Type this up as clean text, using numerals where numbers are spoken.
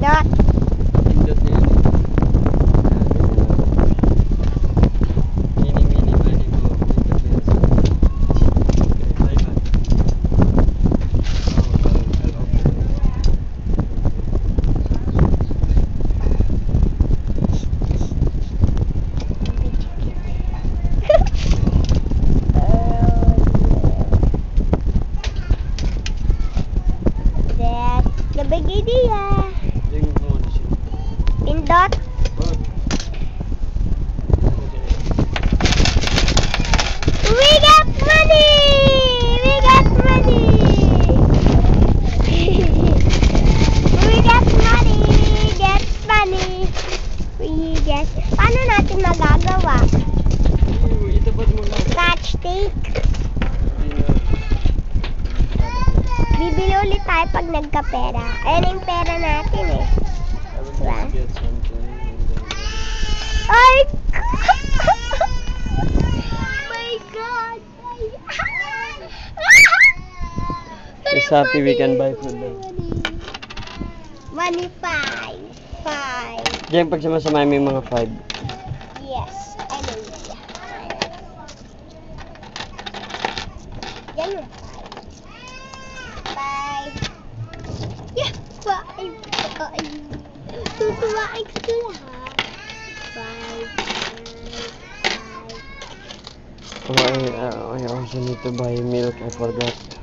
Pindot. Pindot na yan. Mini money mo. Pindot na yan. Bye-bye. I'll open it. That's the big idea. Tingnan mo na siya. Pindot. Wag. We got money! We got money! We got money! Get money! We get... Paano natin magagawa? Itapat mo na. Scotch tape. Hindi na. Bibili ulit tayo pag nagkapera. Ayan yung pera natin eh. I will Diba? just get something and then... Ay! My God! It's happy we can buy food then. Money 5. 5. Diyan pag sumasama mo yung mga 5. Yes. I know. Yan yung 5. Yeah, 5. Tutuwain ko lahat. 5. I also need to buy milk. I forgot.